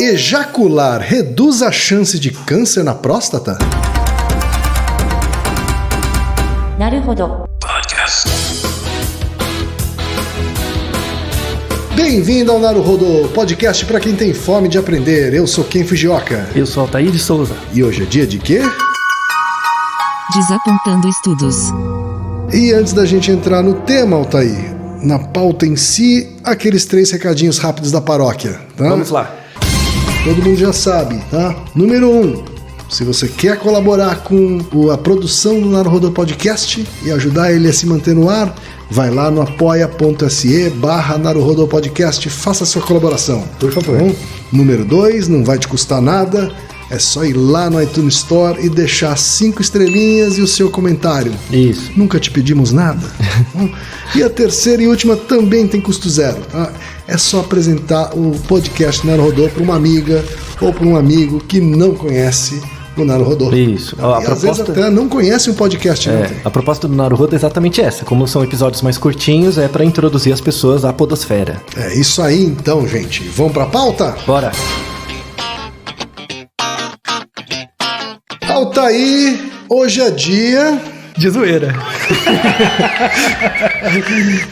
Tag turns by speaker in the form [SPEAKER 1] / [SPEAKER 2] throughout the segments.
[SPEAKER 1] Ejacular reduz a chance de câncer na próstata?
[SPEAKER 2] Naruhodo.
[SPEAKER 1] Bem-vindo ao Naruhodo, podcast para quem tem fome de aprender. Eu sou Ken Fujioka.
[SPEAKER 3] Eu sou Altair de Souza.
[SPEAKER 1] E hoje é dia de quê?
[SPEAKER 2] Desapontando estudos.
[SPEAKER 1] E antes da gente entrar no tema, Altair, na pauta em si, aqueles 3 recadinhos rápidos da paróquia, tá?
[SPEAKER 3] Vamos lá.
[SPEAKER 1] Todo mundo já sabe, tá? Número 1, se você quer colaborar com a produção do Naruhodo Podcast e ajudar ele a se manter no ar, vai lá no apoia.se/Naruhodo Podcast, faça a sua colaboração, por favor. Tá bom? Número 2, não vai te custar nada, é só ir lá no iTunes Store e deixar 5 estrelinhas e o seu comentário.
[SPEAKER 3] Isso.
[SPEAKER 1] Nunca te pedimos nada. E a terceira e última também tem custo zero, tá? É só apresentar o podcast Naruhodo para uma amiga ou para um amigo que não conhece o Naruhodo.
[SPEAKER 3] Isso.
[SPEAKER 1] E às vezes até não conhece um podcast.
[SPEAKER 3] A proposta do Naruhodo é exatamente essa. Como são episódios mais curtinhos, é para introduzir as pessoas à podosfera.
[SPEAKER 1] É isso aí então, gente. Vamos pra pauta?
[SPEAKER 3] Bora.
[SPEAKER 1] Altair, hoje é dia...
[SPEAKER 3] De zoeira.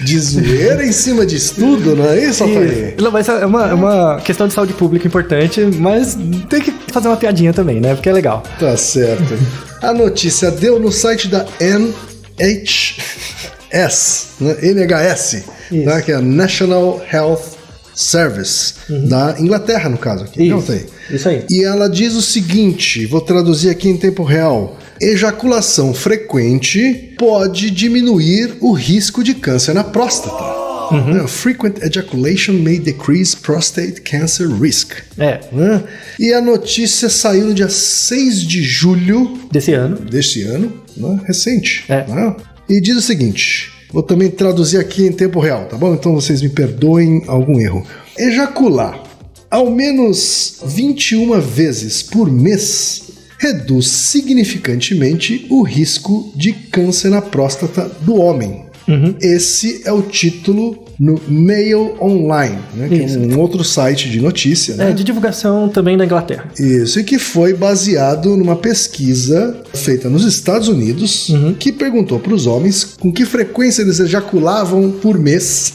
[SPEAKER 1] De zoeira em cima de estudo, não é isso, Altair?
[SPEAKER 3] Não, mas é uma questão de saúde pública importante, mas tem que fazer uma piadinha também, né? Porque é legal.
[SPEAKER 1] Tá certo. A notícia deu no site da NHS, né? NHS, né? Que é a National Health Service, da Inglaterra, no caso aqui.
[SPEAKER 3] Isso,
[SPEAKER 1] não tem.
[SPEAKER 3] Isso aí.
[SPEAKER 1] E ela diz o seguinte, vou traduzir aqui em tempo real. Ejaculação frequente pode diminuir o risco de câncer na próstata. Frequent ejaculation may decrease prostate cancer risk. E a notícia saiu no dia 6 de julho
[SPEAKER 3] desse ano,
[SPEAKER 1] né? Recente. Né? E diz o seguinte, vou também traduzir aqui em tempo real, tá bom? Então vocês me perdoem algum erro. Ejacular ao menos 21 vezes por mês reduz significantemente o risco de câncer na próstata do homem. Esse é o título no Mail Online, né, que é um outro site de notícia. Né?
[SPEAKER 3] De divulgação também da Inglaterra.
[SPEAKER 1] Isso, e que foi baseado numa pesquisa feita nos Estados Unidos, que perguntou para os homens com que frequência eles ejaculavam por mês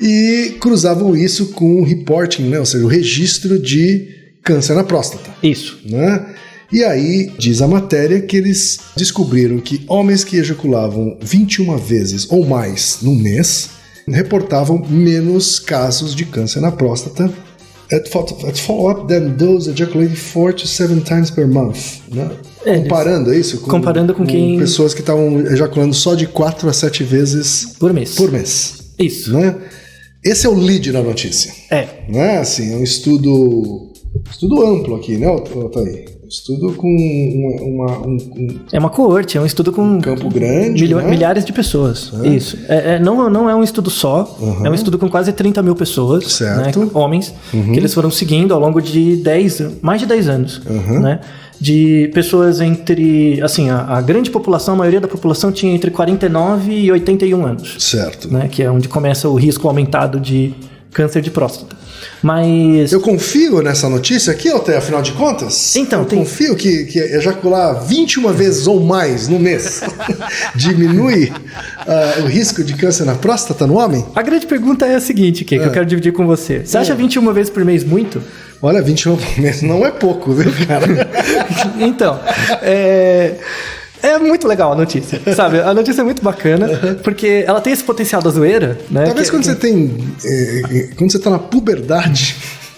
[SPEAKER 1] e cruzavam isso com o reporting, né, ou seja, o registro de câncer na próstata.
[SPEAKER 3] Isso.
[SPEAKER 1] Né? E aí, diz a matéria que eles descobriram que homens que ejaculavam 21 vezes ou mais no mês reportavam menos casos de câncer na próstata at follow-up than those ejaculating 4 to 7 times per month. Né? Comparando isso com quem... pessoas que estavam ejaculando só de 4 a 7 vezes por mês.
[SPEAKER 3] Isso.
[SPEAKER 1] Né? Esse é o lead na notícia. Né? Assim, é um estudo amplo aqui, né, Altair? Estudo com
[SPEAKER 3] é uma coorte, é um estudo com
[SPEAKER 1] um campo grande, né?
[SPEAKER 3] Milhares de pessoas. Isso. Não é um estudo só, é um estudo com quase 30 mil pessoas, certo. Né, homens, que eles foram seguindo ao longo de mais de 10 anos. Né? De pessoas entre, assim, a grande população, a maioria da população tinha entre 49 e 81 anos.
[SPEAKER 1] Certo.
[SPEAKER 3] Né, que é onde começa o risco aumentado de câncer de próstata. Mas...
[SPEAKER 1] Eu confio nessa notícia aqui, até afinal de contas?
[SPEAKER 3] Então,
[SPEAKER 1] confio que ejacular 21 vezes ou mais no mês diminui o risco de câncer na próstata no homem?
[SPEAKER 3] A grande pergunta é a seguinte, que eu quero dividir com você. Você acha 21 vezes por mês muito?
[SPEAKER 1] Olha, 21 por mês não é pouco, viu, cara?
[SPEAKER 3] Então, é muito legal a notícia, sabe? A notícia é muito bacana, porque ela tem esse potencial da zoeira, né?
[SPEAKER 1] Talvez quando você tá na puberdade...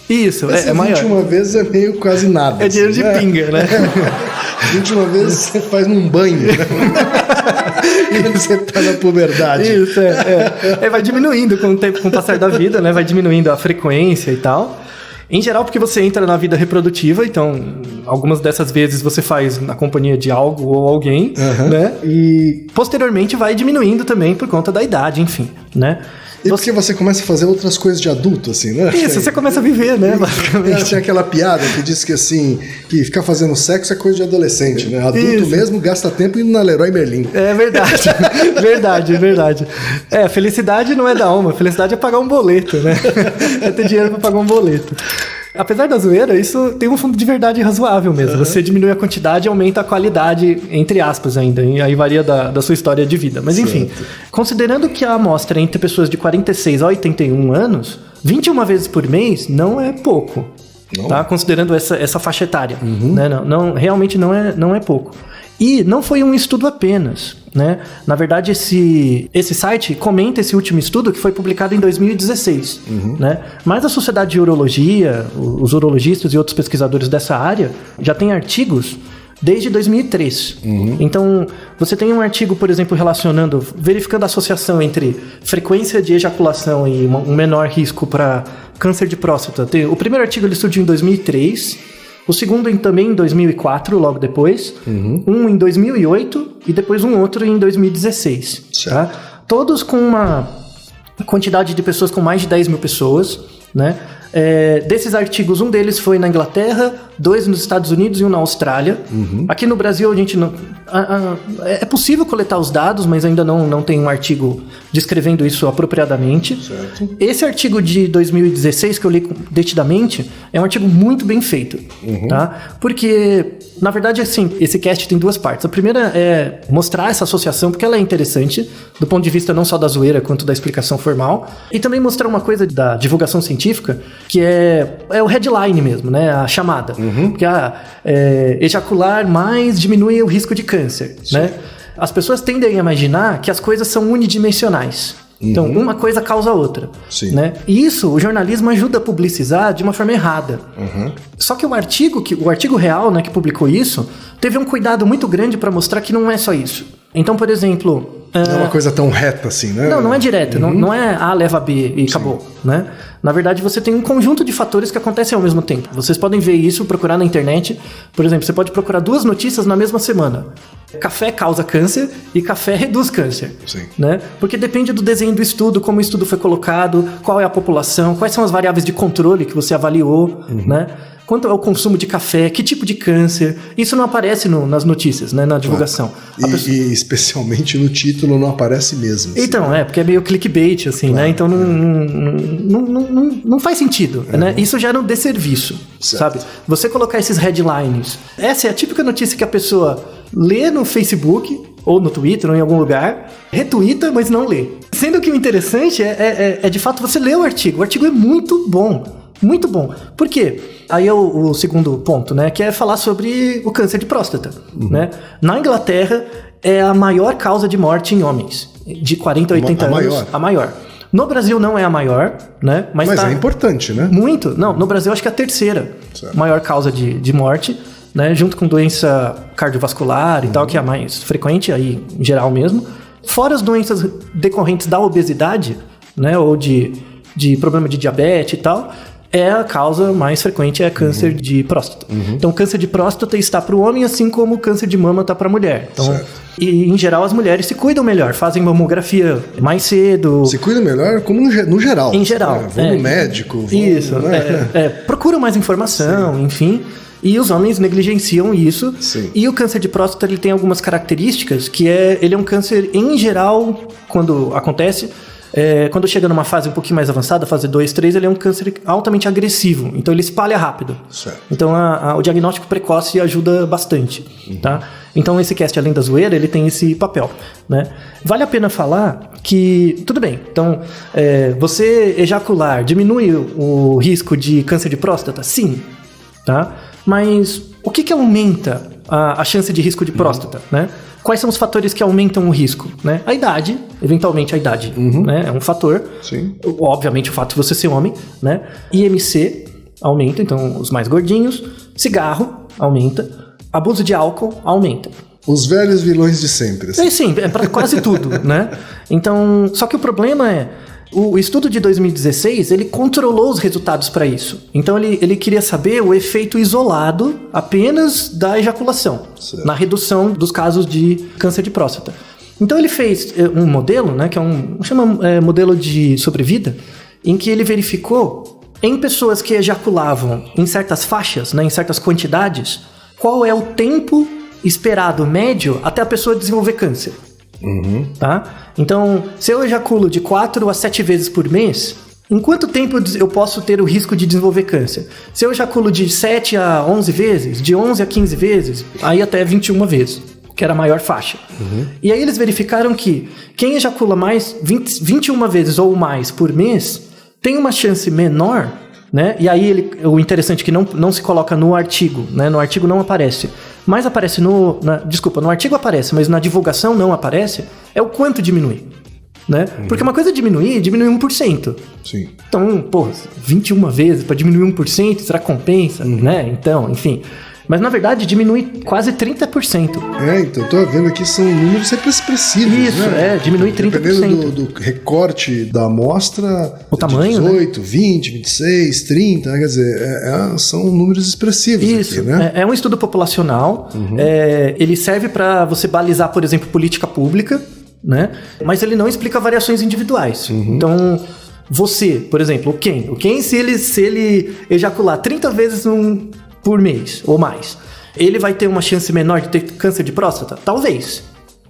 [SPEAKER 3] Isso, é maior.
[SPEAKER 1] 21 vezes é meio quase nada.
[SPEAKER 3] É dinheiro de pinga, né?
[SPEAKER 1] 21 vezes você faz num banho, né? Quando você tá na puberdade.
[SPEAKER 3] Isso, vai diminuindo com o passar da vida, né? Vai diminuindo a frequência e tal. Em geral, porque você entra na vida reprodutiva, então algumas dessas vezes você faz na companhia de algo ou alguém, né? E posteriormente vai diminuindo também por conta da idade, enfim, né?
[SPEAKER 1] E porque você começa a fazer outras coisas de adulto, assim, né?
[SPEAKER 3] Isso, você começa a viver, né? Basicamente.
[SPEAKER 1] Tinha aquela piada que diz que, assim, que ficar fazendo sexo é coisa de adolescente, né? Adulto mesmo gasta tempo indo na Leroy Merlin.
[SPEAKER 3] É verdade. verdade. É, felicidade não é da alma, felicidade é pagar um boleto, né? É ter dinheiro pra pagar um boleto. Apesar da zoeira, isso tem um fundo de verdade razoável mesmo. Você diminui a quantidade e aumenta a qualidade, entre aspas ainda. E aí varia da sua história de vida. Mas enfim, considerando que a amostra é entre pessoas de 46 a 81 anos, 21 vezes por mês não é pouco. Tá? Considerando essa faixa etária. Né? Não, realmente não é pouco. E não foi um estudo apenas, né? Na verdade, esse site comenta esse último estudo que foi publicado em 2016, né? Mas a Sociedade de Urologia, os urologistas e outros pesquisadores dessa área já têm artigos desde 2003. Então, você tem um artigo, por exemplo, verificando a associação entre frequência de ejaculação e um menor risco para câncer de próstata. O primeiro artigo ele surgiu em 2003, o segundo também em 2004, logo depois, um em 2008 e depois um outro em 2016. Tá? Todos com uma quantidade de pessoas com mais de 10 mil pessoas, né? Desses artigos, um deles foi na Inglaterra, 2 nos Estados Unidos e um na Austrália. Aqui no Brasil a gente não... é possível coletar os dados, mas ainda não tem um artigo descrevendo isso apropriadamente. Certo. Esse artigo de 2016, que eu li detidamente, é um artigo muito bem feito. Tá? Porque, na verdade, assim, esse cast tem 2 partes. A primeira é mostrar essa associação, porque ela é interessante, do ponto de vista não só da zoeira, quanto da explicação formal. E também mostrar uma coisa da divulgação científica, que é o headline mesmo, né? A chamada. Porque ejacular mais diminui o risco de câncer, né? As pessoas tendem a imaginar que as coisas são unidimensionais. Então, uma coisa causa a outra. Né? E isso, o jornalismo ajuda a publicizar de uma forma errada. Só que o artigo real, né, que publicou isso, teve um cuidado muito grande para mostrar que não é só isso. Então, por exemplo...
[SPEAKER 1] Não é uma coisa tão reta assim, né?
[SPEAKER 3] Não é direta. Não é A leva B e acabou, né? Na verdade, você tem um conjunto de fatores que acontecem ao mesmo tempo. Vocês podem ver isso, procurar na internet. Por exemplo, você pode procurar 2 notícias na mesma semana. Café causa câncer e café reduz câncer. Né? Porque depende do desenho do estudo, como o estudo foi colocado, qual é a população, quais são as variáveis de controle que você avaliou, né? Quanto é o consumo de café, que tipo de câncer. Isso não aparece nas notícias, né, na divulgação.
[SPEAKER 1] E especialmente no título não aparece mesmo. Assim.
[SPEAKER 3] Então, porque é meio clickbait, assim, né? Então não faz sentido, né? Isso gera um desserviço, sabe? Você colocar esses headlines. Essa é a típica notícia que a pessoa lê no Facebook ou no Twitter ou em algum lugar, retuita, mas não lê. Sendo que o interessante é de fato você ler o artigo. O artigo é muito bom. Muito bom. Por quê? Aí é o segundo ponto, né? Que é falar sobre o câncer de próstata, né? Na Inglaterra, é a maior causa de morte em homens. De 40 a 80 anos. A maior. No Brasil não é a maior, né? Mas
[SPEAKER 1] é importante, né?
[SPEAKER 3] Muito. Não, no Brasil acho que é a terceira maior causa de morte, né? Junto com doença cardiovascular e tal, que é a mais frequente aí, em geral mesmo. Fora as doenças decorrentes da obesidade, né? Ou de problema de diabetes e tal... a causa mais frequente é câncer de próstata. Então, câncer de próstata está para o homem, assim como o câncer de mama está para a mulher. Então, e, em geral, as mulheres se cuidam melhor, fazem mamografia mais cedo.
[SPEAKER 1] Se cuidam melhor como no geral.
[SPEAKER 3] Em geral.
[SPEAKER 1] Vão no médico.
[SPEAKER 3] Isso. Procuram mais informação, enfim. E os homens negligenciam isso. E o câncer de próstata ele tem algumas características, que ele é um câncer, em geral, quando acontece... quando chega numa fase um pouquinho mais avançada, fase 2, 3, ele é um câncer altamente agressivo. Então, ele espalha rápido. Então, o diagnóstico precoce ajuda bastante. Tá? Então, esse cast, além da zoeira, ele tem esse papel. Né? Vale a pena falar que... Tudo bem. Então, você ejacular diminui o risco de câncer de próstata? Sim. Tá? Mas o que aumenta a chance de risco de próstata? Né? Quais são os fatores que aumentam o risco? Né? A idade, eventualmente a idade, né? É um fator. Obviamente o fato de você ser homem, né? IMC aumenta, então os mais gordinhos. Cigarro aumenta. Abuso de álcool aumenta.
[SPEAKER 1] Os velhos vilões de sempre.
[SPEAKER 3] Assim. Sim, é para quase tudo, né? Então, só que o problema é... O estudo de 2016, ele controlou os resultados para isso. Então, ele queria saber o efeito isolado apenas da ejaculação, na redução dos casos de câncer de próstata. Então, ele fez um modelo, né, que chama modelo de sobrevida, em que ele verificou em pessoas que ejaculavam em certas faixas, né, em certas quantidades, qual é o tempo esperado médio até a pessoa desenvolver câncer. Tá? Então, se eu ejaculo de 4 a 7 vezes por mês, Em quanto tempo eu posso ter o risco de desenvolver câncer? Se eu ejaculo de 7 a 11 vezes, de 11 a 15 vezes, aí até 21 vezes, que era a maior faixa. E aí eles verificaram que quem ejacula mais 21 vezes ou mais por mês tem uma chance menor, né? E aí o interessante é que não se coloca no artigo, né? No artigo não aparece, mas aparece no artigo aparece, mas na divulgação não aparece, é o quanto diminui. Né? Porque uma coisa é diminui 1%.
[SPEAKER 1] Sim.
[SPEAKER 3] Então, 21 vezes para diminuir 1%, será que compensa? Né? Então, enfim. Mas na verdade diminui quase 30%.
[SPEAKER 1] Então, tô vendo aqui, são números sempre expressivos.
[SPEAKER 3] Isso,
[SPEAKER 1] né?
[SPEAKER 3] Diminui 30%.
[SPEAKER 1] Dependendo do recorte da amostra,
[SPEAKER 3] o tamanho,
[SPEAKER 1] 18,
[SPEAKER 3] né?
[SPEAKER 1] 20, 26, 30, quer dizer, são números expressivos.
[SPEAKER 3] Isso,
[SPEAKER 1] aqui, né?
[SPEAKER 3] É um estudo populacional, ele serve para você balizar, por exemplo, política pública, né? Mas ele não explica variações individuais. Então, você, por exemplo, o Ken, se ele ejacular 30 vezes por mês ou mais, ele vai ter uma chance menor de ter câncer de próstata? Talvez.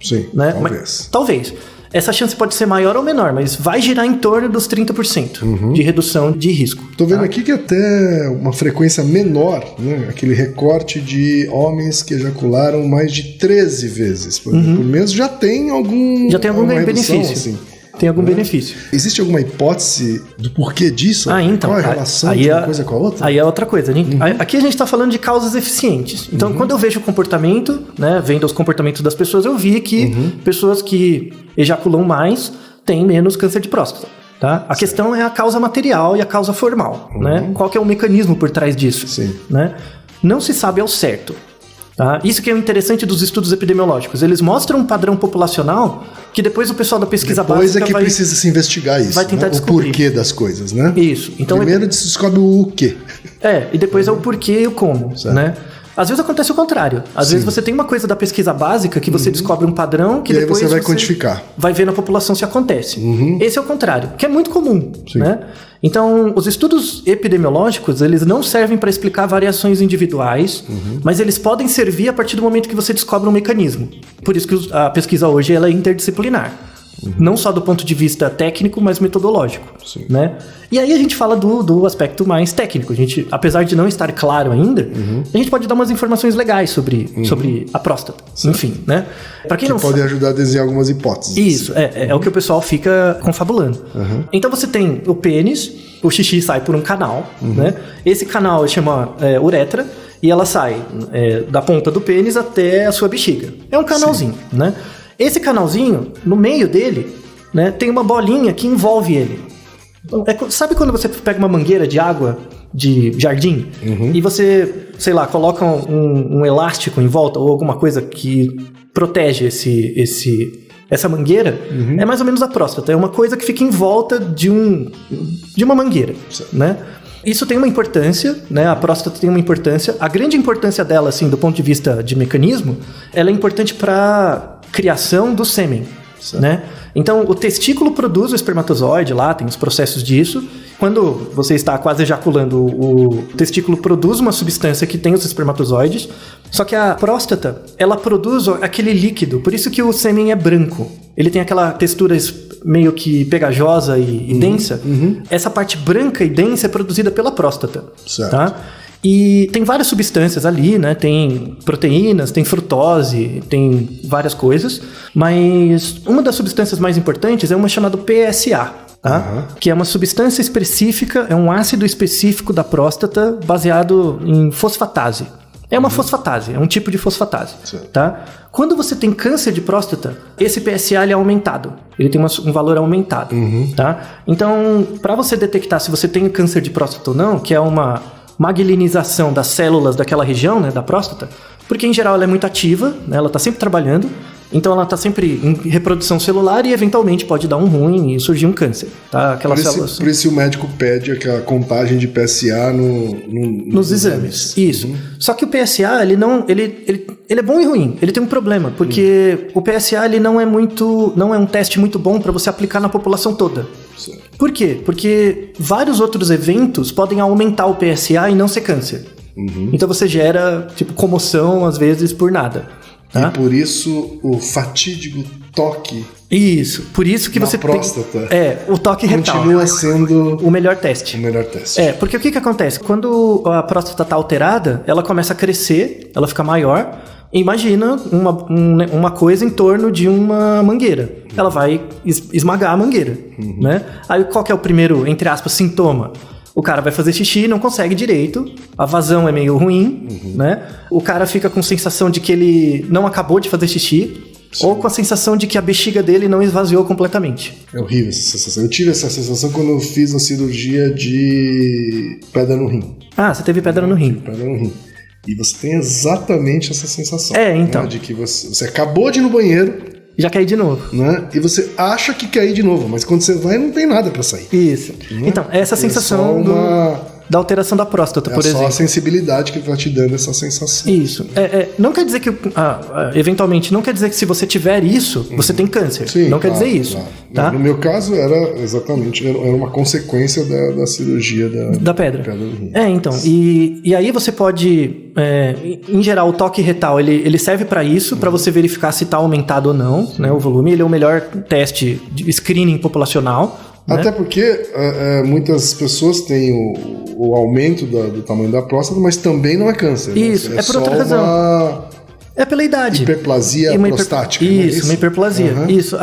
[SPEAKER 1] Sim,
[SPEAKER 3] né?
[SPEAKER 1] talvez.
[SPEAKER 3] Talvez. Essa chance pode ser maior ou menor, mas vai girar em torno dos 30% de redução de risco.
[SPEAKER 1] Tô vendo aqui que até uma frequência menor, né? Aquele recorte de homens que ejacularam mais de 13 vezes por mês já tem algum
[SPEAKER 3] benefício.
[SPEAKER 1] Assim,
[SPEAKER 3] tem algum benefício.
[SPEAKER 1] Existe alguma hipótese do porquê disso?
[SPEAKER 3] Então,
[SPEAKER 1] qual é a relação de uma coisa com a outra?
[SPEAKER 3] Aí é outra coisa. Aqui a gente está falando de causas eficientes. Então, quando eu vejo o comportamento, né, vendo os comportamentos das pessoas, eu vi que pessoas que ejaculam mais têm menos câncer de próstata. Tá? A questão é a causa material e a causa formal. Né? Qual que é o mecanismo por trás disso?
[SPEAKER 1] Sim.
[SPEAKER 3] Né? Não se sabe ao certo. Tá? Isso que é o interessante dos estudos epidemiológicos. Eles mostram um padrão populacional que depois o pessoal da pesquisa básica
[SPEAKER 1] é que precisa se investigar isso.
[SPEAKER 3] Vai tentar descobrir.
[SPEAKER 1] O porquê das coisas, né?
[SPEAKER 3] Isso. Então,
[SPEAKER 1] primeiro se descobre o quê.
[SPEAKER 3] E depois é o porquê e o como, né? Às vezes acontece o contrário. Às vezes você tem uma coisa da pesquisa básica que você descobre um padrão que
[SPEAKER 1] e
[SPEAKER 3] depois
[SPEAKER 1] aí você vai quantificar.
[SPEAKER 3] Vai ver na população se acontece. Esse é o contrário, que é muito comum, né? Então, os estudos epidemiológicos, eles não servem para explicar variações individuais, mas eles podem servir a partir do momento que você descobre um mecanismo. Por isso que a pesquisa hoje ela é interdisciplinar. Não só do ponto de vista técnico, mas metodológico. Né? E aí a gente fala do aspecto mais técnico. A gente, apesar de não estar claro ainda, a gente pode dar umas informações legais sobre a próstata. Enfim, né? Pra quem não
[SPEAKER 1] pode ajudar a desenhar algumas hipóteses.
[SPEAKER 3] Isso, é o que o pessoal fica confabulando. Então você tem o pênis, o xixi sai por um canal, né? Esse canal chama uretra, e ela sai da ponta do pênis até a sua bexiga. É um canalzinho, né? Esse canalzinho, no meio dele, né, tem uma bolinha que envolve ele. Sabe quando você pega uma mangueira de água de jardim e você, sei lá, coloca um elástico em volta ou alguma coisa que protege essa mangueira? É mais ou menos a próstata. É uma coisa que fica em volta de uma mangueira, né? Isso tem uma importância, né? A próstata tem uma importância. A grande importância dela, assim, do ponto de vista de mecanismo, ela é importante para criação do sêmen, né? Então, o testículo produz o espermatozoide lá, tem os processos disso. Quando você está quase ejaculando, o testículo produz uma substância que tem os espermatozoides. Só que a próstata, ela produz aquele líquido, por isso que o sêmen é branco. Ele tem aquela textura meio que pegajosa e densa. Essa parte branca e densa é produzida pela próstata.
[SPEAKER 1] Certo.
[SPEAKER 3] Tá? E tem várias substâncias ali, né? Tem proteínas, tem frutose, tem várias coisas. Mas uma das substâncias mais importantes é uma chamada PSA. Tá? Que é uma substância específica, é um ácido específico da próstata baseado em fosfatase. É uma fosfatase, é um tipo de fosfatase. Tá? Quando você tem câncer de próstata, esse PSA ele é aumentado. Ele tem um valor aumentado. Tá? Então, para você detectar se você tem câncer de próstata ou não, que é uma magninização das células daquela região, né, da próstata, porque em geral ela é muito ativa, né, ela está sempre trabalhando, então ela está sempre em reprodução celular e eventualmente pode dar um ruim e surgir um câncer. Tá?
[SPEAKER 1] Por isso o médico pede aquela contagem de PSA
[SPEAKER 3] nos exames. Isso. Só que o PSA, ele é bom e ruim. Ele tem um problema, porque o PSA ele não é um teste muito bom para você aplicar na população toda. Por quê? Porque vários outros eventos podem aumentar o PSA e não ser câncer. Então você gera comoção às vezes por nada. Tá?
[SPEAKER 1] E por isso o fatídico toque.
[SPEAKER 3] Isso, por isso que você
[SPEAKER 1] próstata.
[SPEAKER 3] O toque retal.
[SPEAKER 1] Continua sendo
[SPEAKER 3] o melhor teste.
[SPEAKER 1] O melhor teste.
[SPEAKER 3] Porque o que acontece? Quando a próstata tá alterada, ela começa a crescer, ela fica maior. Imagina uma coisa em torno de uma mangueira. Ela vai esmagar a mangueira, né? Aí qual que é o primeiro, entre aspas, sintoma? O cara vai fazer xixi e não consegue direito, a vazão é meio ruim, né? O cara fica com sensação de que ele não acabou de fazer xixi, sim, ou com a sensação de que a bexiga dele não esvaziou completamente.
[SPEAKER 1] É horrível essa sensação. Eu tive essa sensação quando eu fiz a cirurgia de pedra no rim.
[SPEAKER 3] Ah, você teve pedra no rim.
[SPEAKER 1] Pedra no rim. E você tem exatamente essa sensação.
[SPEAKER 3] Então.
[SPEAKER 1] Né? De que você acabou de ir no banheiro...
[SPEAKER 3] Já caiu de novo.
[SPEAKER 1] Né? E você acha que caiu de novo, mas quando você vai, não tem nada pra sair.
[SPEAKER 3] Isso. Né? Então, essa sensação da alteração da próstata, por exemplo. É só
[SPEAKER 1] a sensibilidade que vai te dando essa sensação.
[SPEAKER 3] Isso. Não quer dizer que, eventualmente, não quer dizer que se você tiver isso, você tem câncer.
[SPEAKER 1] Sim,
[SPEAKER 3] não quer dizer isso.
[SPEAKER 1] Claro.
[SPEAKER 3] Tá?
[SPEAKER 1] No meu caso, era uma consequência da cirurgia da pedra do rim.
[SPEAKER 3] Então. E aí você pode, em geral, o toque retal, ele serve para isso, para você verificar se está aumentado ou não, né, o volume. Ele é o melhor teste de screening populacional.
[SPEAKER 1] Até porque muitas pessoas têm o aumento do tamanho da próstata, mas também não é câncer.
[SPEAKER 3] Isso,
[SPEAKER 1] né?
[SPEAKER 3] por outra razão. É pela idade.
[SPEAKER 1] Hiperplasia prostática.
[SPEAKER 3] Isso, uma hiperplasia. Uhum. Isso.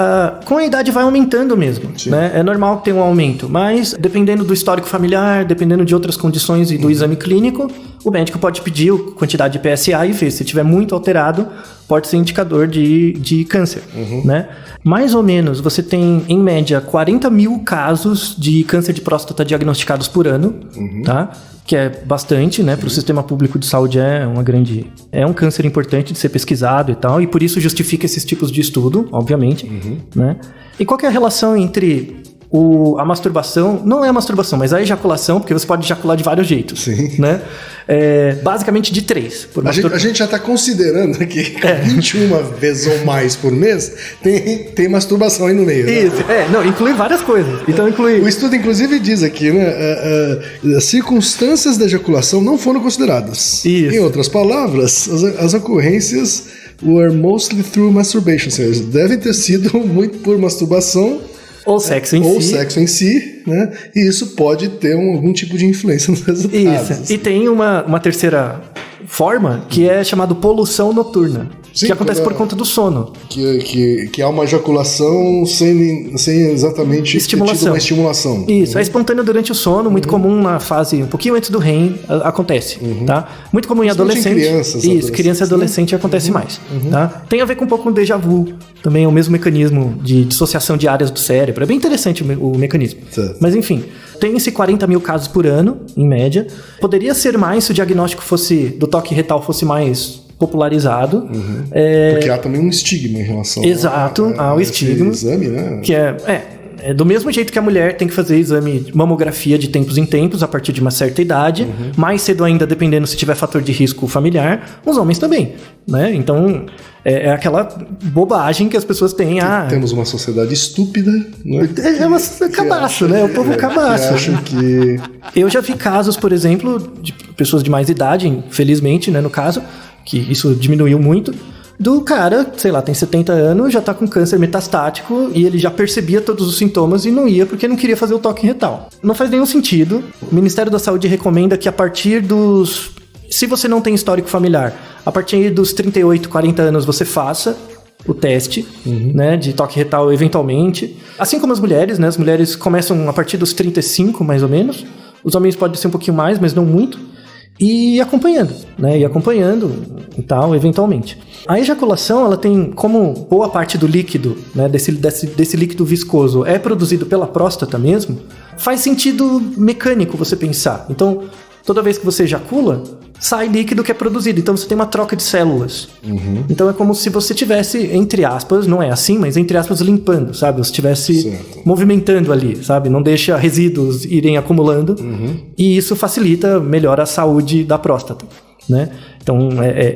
[SPEAKER 3] Com a idade vai aumentando mesmo. Né? É normal ter um aumento, mas dependendo do histórico familiar, dependendo de outras condições e do exame clínico, o médico pode pedir a quantidade de PSA e ver. Se estiver muito alterado, pode ser indicador de câncer. Né? Mais ou menos, você tem, em média, 40 mil casos de câncer de próstata diagnosticados por ano, tá? Que é bastante, né? Para o sistema público de saúde é um câncer importante de ser pesquisado e tal, e por isso justifica esses tipos de estudo, obviamente, né? E qual que é a relação entre a masturbação, não é a masturbação, mas a ejaculação, porque você pode ejacular de vários jeitos, sim, né? Basicamente de 3.
[SPEAKER 1] A gente já está considerando que 21 vezes ou mais por mês tem masturbação aí no meio.
[SPEAKER 3] Isso, não, inclui várias coisas. Então inclui...
[SPEAKER 1] O estudo, inclusive, diz aqui, né? As circunstâncias da ejaculação não foram consideradas.
[SPEAKER 3] Isso.
[SPEAKER 1] Em outras palavras, as ocorrências were mostly through masturbation, ou seja, devem ter sido muito por masturbação
[SPEAKER 3] ou sexo em si,
[SPEAKER 1] né? E isso pode ter algum tipo de influência nos resultados.
[SPEAKER 3] Isso. E tem uma terceira forma que é chamada poluição noturna. Sim, que acontece por conta do sono.
[SPEAKER 1] Que há uma ejaculação sem exatamente ter tido uma estimulação.
[SPEAKER 3] Isso, é espontâneo durante o sono, muito comum na fase um pouquinho antes do REM, acontece, tá? Muito comum em adolescente. Criança e adolescente acontece mais, tá? Tem a ver com um pouco com déjà vu, também é o mesmo mecanismo de dissociação de áreas do cérebro. É bem interessante o mecanismo. Certo. Mas enfim, tem esse 40 mil casos por ano, em média. Poderia ser mais se o diagnóstico do toque retal fosse mais popularizado.
[SPEAKER 1] Porque há também um estigma em relação
[SPEAKER 3] ao estigma.
[SPEAKER 1] Exame, né?
[SPEAKER 3] Que é do mesmo jeito que a mulher tem que fazer exame de mamografia de tempos em tempos, a partir de uma certa idade, mais cedo ainda, dependendo se tiver fator de risco familiar, os homens também, né? Então, é aquela bobagem que as pessoas têm.
[SPEAKER 1] Temos uma sociedade estúpida, né?
[SPEAKER 3] É uma cabaço, né? O povo cabaço.
[SPEAKER 1] Acho que...
[SPEAKER 3] Eu já vi casos, por exemplo, de pessoas de mais idade, infelizmente, né, no caso, que isso diminuiu muito, do cara, sei lá, tem 70 anos, já tá com câncer metastático e ele já percebia todos os sintomas e não ia porque não queria fazer o toque retal. Não faz nenhum sentido. O Ministério da Saúde recomenda que a partir dos... Se você não tem histórico familiar, a partir dos 38, 40 anos você faça o teste, né, de toque retal eventualmente. Assim como as mulheres, né? As mulheres começam a partir dos 35, mais ou menos. Os homens podem ser um pouquinho mais, mas não muito. E acompanhando, né? E tal, eventualmente. A ejaculação, ela tem como boa parte do líquido, né? Desse líquido viscoso é produzido pela próstata mesmo. Faz sentido mecânico você pensar. Então, toda vez que você ejacula, sai líquido que é produzido. Então, você tem uma troca de células. Então, é como se você tivesse, entre aspas, não é assim, mas entre aspas, limpando, sabe? Você estivesse movimentando ali, sabe? Não deixa resíduos irem acumulando. E isso facilita, melhora a saúde da próstata, né? Então,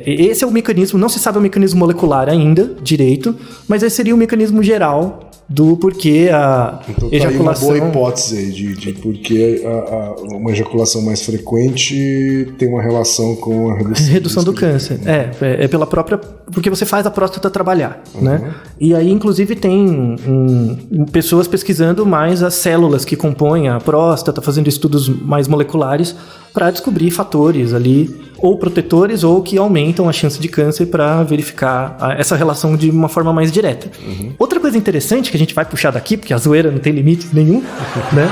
[SPEAKER 3] esse é o mecanismo. Não se sabe o mecanismo molecular ainda, direito, mas esse seria o mecanismo geral do porquê a ejaculação...
[SPEAKER 1] Então, uma boa hipótese aí de porque uma ejaculação mais frequente tem uma relação com a
[SPEAKER 3] redução do câncer. É pela própria... Porque você faz a próstata trabalhar, né? E aí, inclusive, tem pessoas pesquisando mais as células que compõem a próstata, fazendo estudos mais moleculares para descobrir fatores ali, ou protetores, ou que aumentam a chance de câncer para verificar essa relação de uma forma mais direta. Outra coisa interessante que a gente vai puxar daqui, porque a zoeira não tem limite nenhum, né?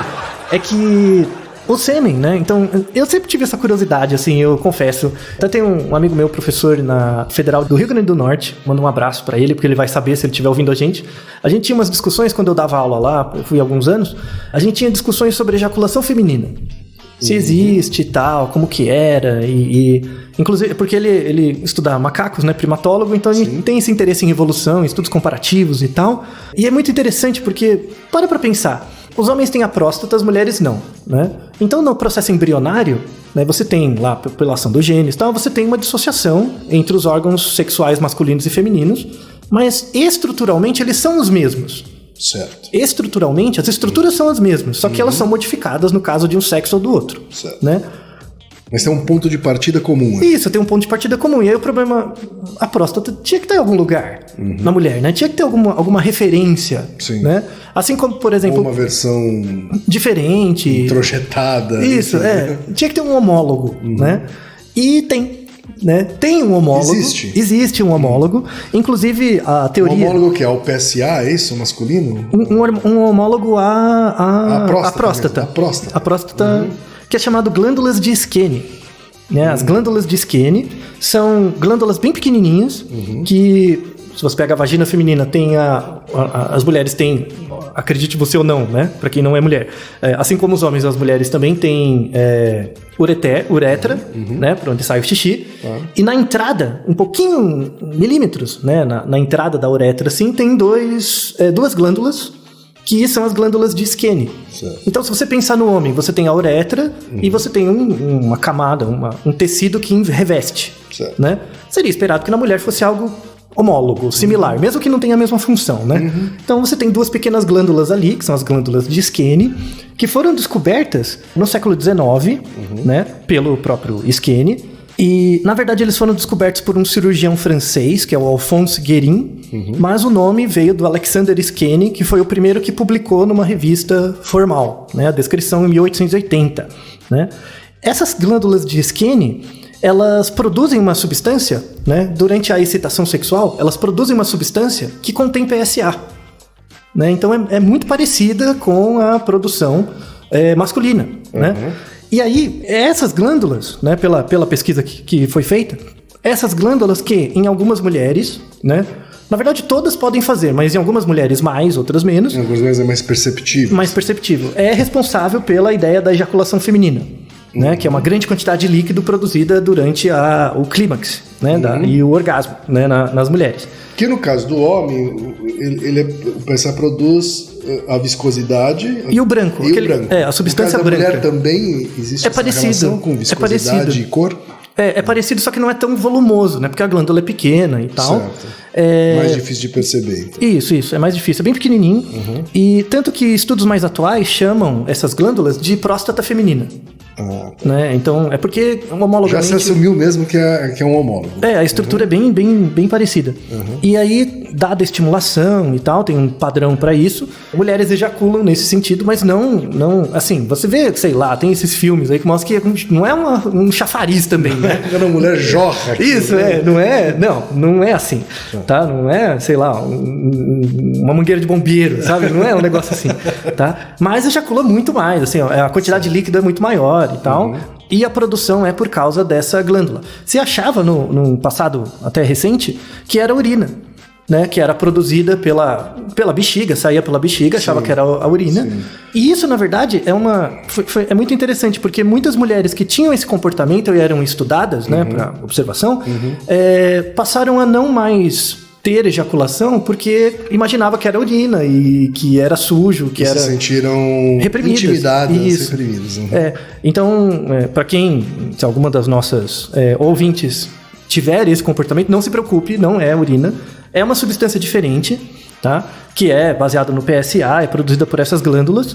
[SPEAKER 3] É que o sêmen, né? Então, eu sempre tive essa curiosidade, assim, eu confesso. Até tem um amigo meu, professor na Federal do Rio Grande do Norte, manda um abraço pra ele, porque ele vai saber se ele estiver ouvindo a gente. A gente tinha umas discussões, quando eu dava aula lá, eu fui há alguns anos, a gente tinha discussões sobre ejaculação feminina. Se existe e tal, como que era, inclusive, porque ele estuda macacos, né, primatólogo, então ele tem esse interesse em evolução, estudos comparativos e tal. E é muito interessante porque, para pensar, os homens têm a próstata, as mulheres não, né? Então, no processo embrionário, né, você tem lá, pela ação dos genes e tal, você tem uma dissociação entre os órgãos sexuais masculinos e femininos, mas estruturalmente eles são os mesmos.
[SPEAKER 1] Certo.
[SPEAKER 3] Estruturalmente, as estruturas são as mesmas, só que elas são modificadas no caso de um sexo ou do outro.
[SPEAKER 1] Certo.
[SPEAKER 3] Né?
[SPEAKER 1] Mas tem um ponto de partida comum. Né?
[SPEAKER 3] Isso, tem um ponto de partida comum. E aí o problema, a próstata tinha que ter algum lugar na mulher, né? Tinha que ter alguma referência. Sim. Né? Assim como, por exemplo...
[SPEAKER 1] Ou uma versão...
[SPEAKER 3] diferente.
[SPEAKER 1] Introjetada.
[SPEAKER 3] Isso, Tinha que ter um homólogo, né? E tem... Né? Tem um homólogo. Existe um homólogo. Inclusive, a teoria...
[SPEAKER 1] Um homólogo que é o PSA, é isso? Masculino?
[SPEAKER 3] Um homólogo à próstata.
[SPEAKER 1] A próstata.
[SPEAKER 3] Que é chamado glândulas de Skene. Né? As glândulas de Skene são glândulas bem pequenininhas que... Se você pega a vagina feminina, tem as mulheres têm, acredite você ou não, né? Para quem não é mulher. Assim como os homens, as mulheres também têm uretra, né? Para onde sai o xixi. E na entrada, um pouquinho, milímetros, né? Na entrada da uretra, assim, tem duas glândulas, que são as glândulas de Skene. Então, se você pensar no homem, você tem a uretra e você tem uma camada, um tecido que reveste. Né? Seria esperado que na mulher fosse algo homólogo, similar, mesmo que não tenha a mesma função, né? Então você tem duas pequenas glândulas ali, que são as glândulas de Skene, que foram descobertas no século XIX, né? Pelo próprio Skene. E, na verdade, eles foram descobertos por um cirurgião francês, que é o Alphonse Guérin, mas o nome veio do Alexander Skene, que foi o primeiro que publicou numa revista formal, né? A descrição em 1880, né? Essas glândulas de Skene, elas produzem uma substância, né? Durante a excitação sexual, elas produzem uma substância que contém PSA. Né? Então é muito parecida com a produção masculina. Né? E aí, essas glândulas, né, pela pesquisa que foi feita, essas glândulas que em algumas mulheres, né, na verdade todas podem fazer, mas em algumas mulheres mais, outras menos.
[SPEAKER 1] Em algumas mulheres é mais perceptível.
[SPEAKER 3] Mais perceptível. É responsável pela ideia da ejaculação feminina. Né, que é uma grande quantidade de líquido produzida durante o clímax, né, e o orgasmo, né, nas mulheres.
[SPEAKER 1] Que no caso do homem, o PSA produz a viscosidade
[SPEAKER 3] e o branco. A substância
[SPEAKER 1] no caso
[SPEAKER 3] branca.
[SPEAKER 1] Da mulher também existe essa relação com viscosidade e cor?
[SPEAKER 3] É parecido, só que não é tão volumoso, né? Porque a glândula é pequena e tal.
[SPEAKER 1] Certo. Mais difícil de perceber. Então.
[SPEAKER 3] Isso. É mais difícil. É bem pequenininho. E tanto que estudos mais atuais chamam essas glândulas de próstata feminina. Né? Então, é porque homologamente...
[SPEAKER 1] Já se assumiu mesmo que é um homólogo.
[SPEAKER 3] A estrutura é bem parecida. E aí, dada a estimulação e tal, tem um padrão pra isso, mulheres ejaculam nesse sentido, mas não assim, você vê, sei lá, tem esses filmes aí que mostram que não é um chafariz também, né?
[SPEAKER 1] Quando a mulher jorra.
[SPEAKER 3] Isso, não é assim, tá? Não é, sei lá, uma mangueira de bombeiro, sabe? Não é um negócio assim, tá? Mas ejacula muito mais, assim, a quantidade de líquido é muito maior e tal, e a produção é por causa dessa glândula. Se achava no passado até recente que era urina, né, que era produzida pela bexiga, saía pela bexiga, achava que era a urina. E isso, na verdade, é muito interessante, porque muitas mulheres que tinham esse comportamento e eram estudadas, né, para observação, passaram a não mais ter ejaculação porque imaginava que era urina e que era sujo, que era...
[SPEAKER 1] se sentiram
[SPEAKER 3] reprimidas.
[SPEAKER 1] Intimidadas, reprimidas.
[SPEAKER 3] Então, para quem, se alguma das nossas ouvintes tiver esse comportamento, não se preocupe, não é urina. É uma substância diferente tá? Que é baseado no PSA, é produzida por essas glândulas.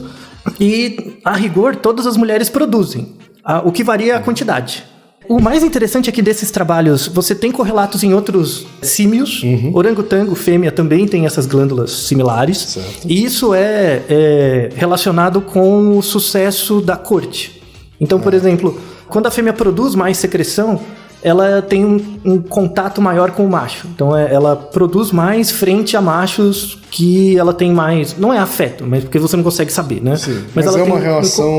[SPEAKER 3] E, a rigor, todas as mulheres produzem. O que varia é a quantidade. O mais interessante é que desses trabalhos você tem correlatos em outros símios. Orangotango, fêmea, também tem essas glândulas similares. Certo. E isso é relacionado com o sucesso da corte. Então, por exemplo, quando a fêmea produz mais secreção, ela tem um contato maior com o macho. Então, ela produz mais frente a machos que ela tem mais... Não é afeto, mas porque você não consegue saber, né?
[SPEAKER 1] Sim, mas ela é uma relação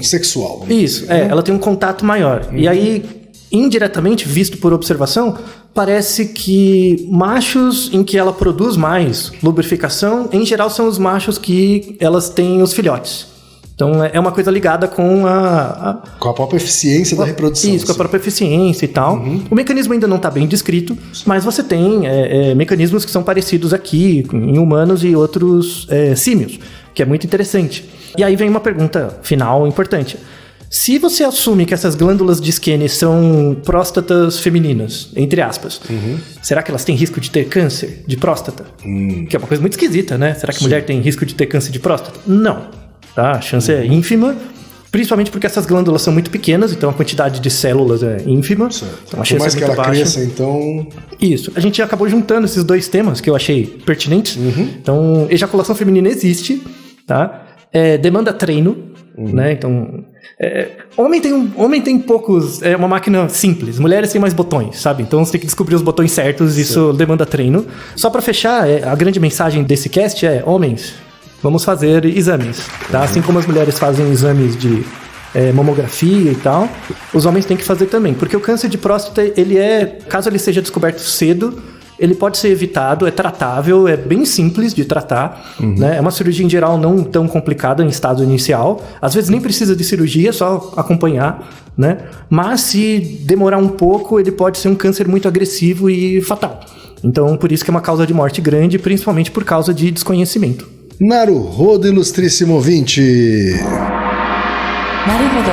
[SPEAKER 1] sexual.
[SPEAKER 3] Isso, ela tem um contato maior. E aí, indiretamente, visto por observação, parece que machos em que ela produz mais lubrificação, em geral, são os machos que elas têm os filhotes. Então, é uma coisa ligada com
[SPEAKER 1] com a própria eficiência da reprodução.
[SPEAKER 3] Isso, com a própria eficiência e tal. O mecanismo ainda não está bem descrito, mas você tem mecanismos que são parecidos aqui, em humanos e outros símios, que é muito interessante. E aí vem uma pergunta final importante. Se você assume que essas glândulas de Skene são próstatas femininas, entre aspas, será que elas têm risco de ter câncer de próstata? Que é uma coisa muito esquisita, né? Será que a mulher tem risco de ter câncer de próstata? Não. Tá? A chance é ínfima, principalmente porque essas glândulas são muito pequenas, então a quantidade de células é ínfima. Então a chance
[SPEAKER 1] Por mais
[SPEAKER 3] é
[SPEAKER 1] que
[SPEAKER 3] muito
[SPEAKER 1] ela
[SPEAKER 3] baixa.
[SPEAKER 1] cresça, então...
[SPEAKER 3] Isso. A gente acabou juntando esses dois temas que eu achei pertinentes. Então, ejaculação feminina existe, tá? Demanda treino, né? Então... Homem tem poucos... É uma máquina simples. Mulheres têm mais botões, sabe? Então você tem que descobrir os botões certos. Isso demanda treino. Só pra fechar, a grande mensagem desse cast é... Homens... Vamos fazer exames, tá? Assim como as mulheres fazem exames de mamografia e tal, os homens têm que fazer também. Porque o câncer de próstata, caso ele seja descoberto cedo, ele pode ser evitado, é tratável, é bem simples de tratar, né? É uma cirurgia em geral não tão complicada em estado inicial. Às vezes nem precisa de cirurgia, é só acompanhar, né? Mas se demorar um pouco, ele pode ser um câncer muito agressivo e fatal. Então, por isso que é uma causa de morte grande, principalmente por causa de desconhecimento.
[SPEAKER 1] Naruhodo, ilustríssimo ouvinte.
[SPEAKER 2] Naruhodo.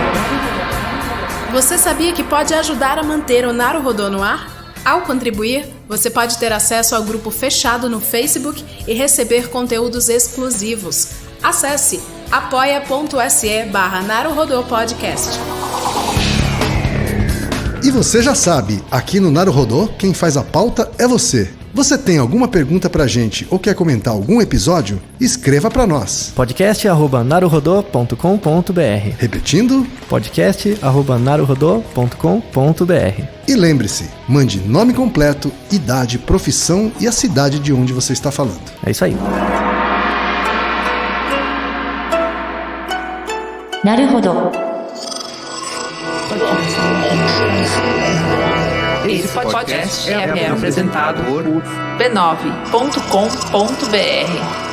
[SPEAKER 4] Você sabia que pode ajudar a manter o Naruhodo no ar? Ao contribuir, você pode ter acesso ao grupo fechado no Facebook e receber conteúdos exclusivos. Acesse apoia.se/Naruhodo Podcast.
[SPEAKER 1] E você já sabe, aqui no Naruhodo, quem faz a pauta é você. Você tem alguma pergunta pra gente ou quer comentar algum episódio? Escreva pra nós.
[SPEAKER 3] podcast@naruhodo.com.br.
[SPEAKER 1] Repetindo?
[SPEAKER 3] podcast@naruhodo.com.br.
[SPEAKER 1] E lembre-se, mande nome completo, idade, profissão e a cidade de onde você está falando.
[SPEAKER 3] É isso aí.
[SPEAKER 2] Naruhodo.
[SPEAKER 5] Esse podcast é apresentado por b9.com.br.